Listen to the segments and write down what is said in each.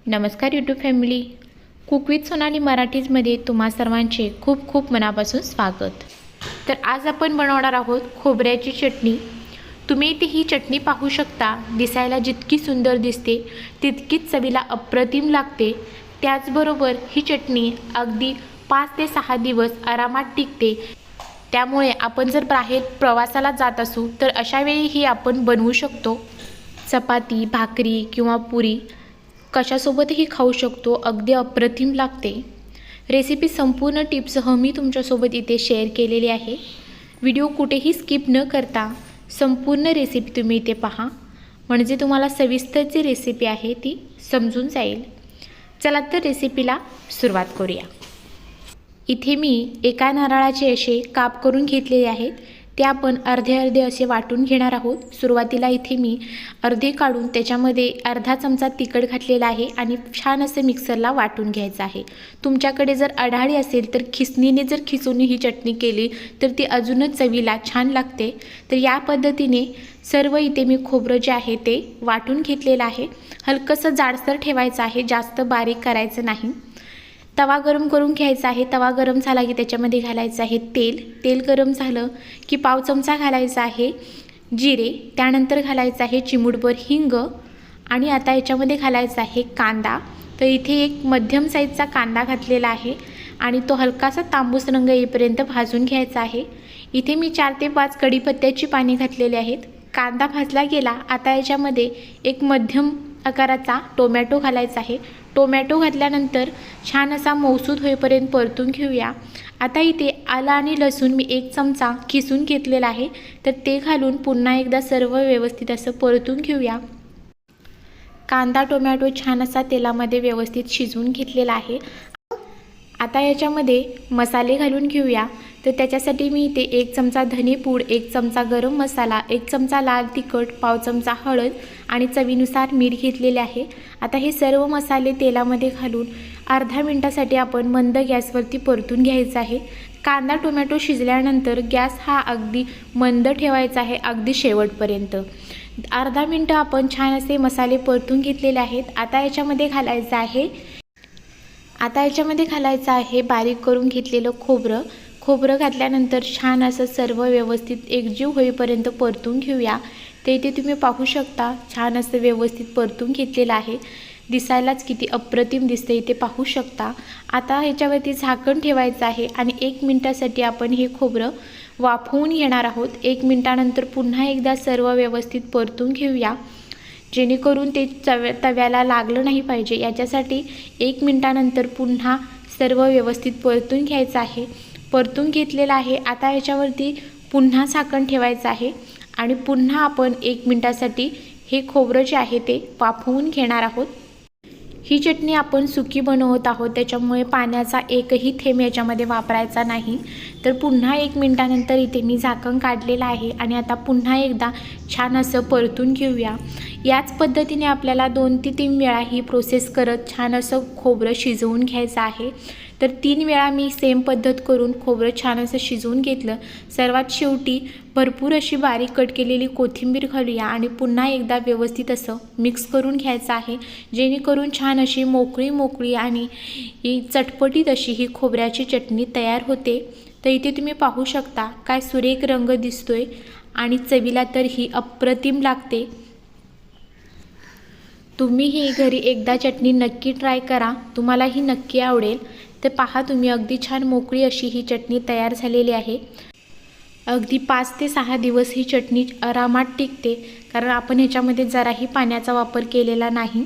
नमस्कार YouTube family, cook with Sonali मराठीजमध्ये तुम्हा सर्वांचे खूप खूप मनापासून स्वागत। तर आज आपण बनवणार आहोत खोबऱ्याची चटणी। तुम्ही इथे ही चटणी पाहू शकता। दिसायला जितकी सुंदर दिसते तितकीच चवीला अप्रतिम लागते। त्याचबरोबर ही चटणी अगदी 5 ते 6 दिवस आरामात टिकते। त्यामुळे आपण जर बाहेर प्रवासाला जात असू तर अशा वेळी ही आपण बनवू शकतो। चपाती, भाकरी किंवा पुरी कशासोबतही खाऊ शकतो। अगदी अप्रतिम लागते। रेसिपी संपूर्ण टिप्ससह मी तुमच्यासोबत इथे शेअर केलेली आहे। व्हिडिओ कुठेही स्किप न करता संपूर्ण रेसिपी तुम्ही इथे पहा, म्हणजे तुम्हाला सविस्तर जी रेसिपी आहे ती समजून जाईल। चला तर रेसिपीला सुरुवात करूया। इथे मी एका नारळाचे असे काप करून घेतलेले आहेत। ते आपण अर्धे अर्धे असे वाटून घेणार आहोत। सुरुवातीला इथे मी अर्धे काढून त्याच्यामध्ये अर्धा चमचा तिखट घातलेला आहे आणि छान असे मिक्सरला वाटून घ्यायचं आहे। तुमच्याकडे जर आढाळी असेल तर खिसणीने जर खिसून ही चटणी केली तर ती अजूनच चवीला छान लागते। तर या पद्धतीने सर्व इथे मी खोबरं जे आहे ते वाटून घेतलेलं आहे। हलकंसं जाडसर ठेवायचं आहे, जास्त बारीक करायचं नाही। तवा गरम करून घ्यायचा आहे। तवा गरम झाला की त्याच्यामध्ये घालायचं आहे तेल। तेल गरम झालं की पाव चमचा घालायचा आहे जिरे, त्यानंतर घालायचं आहे चिमूटभर हिंग आणि आता याच्यामध्ये घालायचा आहे कांदा। तर इथे एक मध्यम साईजचा कांदा घातलेला आहे आणि तो हलकासा तांबूस रंग येईपर्यंत भाजून घ्यायचा आहे। इथे मी 4 ते 5 कढीपत्त्याची पाने घातलेली आहेत। कांदा भाजला गेला, आता याच्यामध्ये एक मध्यम आकाराचा टोमॅटो घालायचा आहे। टोमॅटो घातल्यानंतर छान असा मऊसूद होईपर्यंत परतून घेऊया। आता इथे आलं आणि लसूण मी 1 चमचा खिसून घेतलेला आहे, तर ते घालून पुन्हा एकदा सर्व व्यवस्थित असं परतून घेऊया। कांदा टोमॅटो छान असा तेलामध्ये व्यवस्थित शिजवून घेतलेला आहे। आता याच्यामध्ये मसाले घालून घेऊया। तर त्याच्यासाठी मी इथे 1 चमचा धनेपूड, 1 चमचा गरम मसाला, 1 चमचा लाल तिखट, पाव चमचा हळद आणि चवीनुसार मीठ घेतलेले आहे। आता हे सर्व मसाले तेलामध्ये घालून अर्ध्या मिनिटासाठी आपण मंद गॅसवरती परतून घ्यायचं आहे। कांदा टोमॅटो शिजल्यानंतर गॅस हा अगदी मंद ठेवायचा आहे, अगदी शेवटपर्यंत। अर्धा मिनिट आपण छान असे मसाले परतून घेतलेले आहेत। आता याच्यामध्ये घालायचं आहे बारीक करून घेतलेलं खोबरं। खोबरं घातल्यानंतर छान असं सर्व व्यवस्थित एकजीव होईपर्यंत परतून घेऊया। ते इथे तुम्ही पाहू शकता छान असं व्यवस्थित परतून घेतलेलं आहे। दिसायलाच किती अप्रतिम दिसते इथे पाहू शकता। आता ह्याच्यावरती झाकण ठेवायचं आहे आणि 1 मिनिटासाठी आपण हे खोबरं वाफवून घेणार आहोत। 1 मिनिटानंतर पुन्हा एकदा सर्व व्यवस्थित परतून घेऊया, जेणेकरून ते तव्याला लागलं नाही पाहिजे। याच्यासाठी 1 मिनिटानंतर पुन्हा सर्व व्यवस्थित परतून घ्यायचं आहे। परतून घेतलेलं आहे। आता याच्यावरती पुन्हा झाकण ठेवायचं आहे आणि पुन्हा आपण 1 मिनिटासाठी हे खोबरं जे आहे ते वाफवून घेणार आहोत। ही चटणी आपण सुकी बनवत आहोत, त्याच्यामुळे पाण्याचा एकही थेंब याच्यामध्ये वापरायचा नाही। तर पुन्हा 1 मिनिटानंतर इथे मी झाकण काढलेलं आहे आणि आता पुन्हा एकदा छान असं परतून घेऊया। याच पद्धतीने आपल्याला 2 ते 3 वेळा ही प्रोसेस करत छान असं खोबरं शिजवून घ्यायचं आहे। तर 3 वेळा मी सेम पद्धत करून खोबरं छान असं शिजवून घेतलं। सर्वात शेवटी भरपूर अशी बारीक कट केलेली कोथिंबीर घालूया आणि पुन्हा एकदा व्यवस्थित असं मिक्स करून घ्यायचं आहे, जेणेकरून छान अशी मोकळी आणि ही चटपटीत अशी ही खोबऱ्याची चटणी तयार होते। तर इथे तुम्ही पाहू शकता काय सुरेख रंग दिसतोय आणि चवीला तर ही अप्रतिम लागते। तुम्ही ही घरी एकदा चटणी नक्की ट्राय करा, तुम्हाला ही नक्की आवडेल। तर पहा तुम्ही अगदी छान मोकळी अशी ही चटणी तयार झालेली आहे। अगदी 5 ते 6 दिवस ही चटणी आरामात टिकते, कारण आपण ह्याच्यामध्ये जराही पाण्याचा वापर केलेला नाही।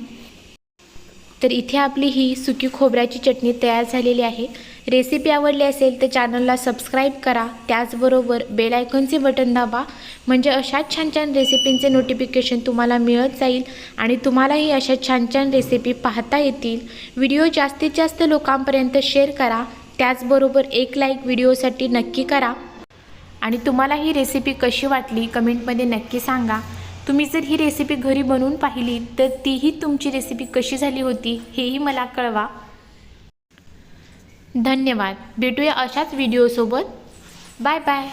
तर इथे आपली ही सुकी खोबऱ्याची चटणी तयार झालेली आहे। रेसिपी आवडली असेल तर चॅनलला सबस्क्राईब करा, त्याचबरोबर बेल आयकॉनचे बटन दाबा, म्हणजे अशाच छान छान रेसिपींचे नोटिफिकेशन तुम्हाला मिळत जाईल आणि तुम्हालाही अशा छान छान रेसिपी पाहता येतील। व्हिडिओ जास्तीत जास्त लोकांपर्यंत शेअर करा, त्याचबरोबर एक लाईक व्हिडिओसाठी नक्की करा आणि तुम्हाला ही रेसिपी कशी वाटली कमेंटमध्ये नक्की सांगा। तुम्ही जर ही रेसिपी घरी बनवून पाहिली तर तीही तुमची रेसिपी कशी झाली होती हेही मला कळवा। धन्यवाद। भेटूया अशाच व्हिडिओसोबत। Bye bye.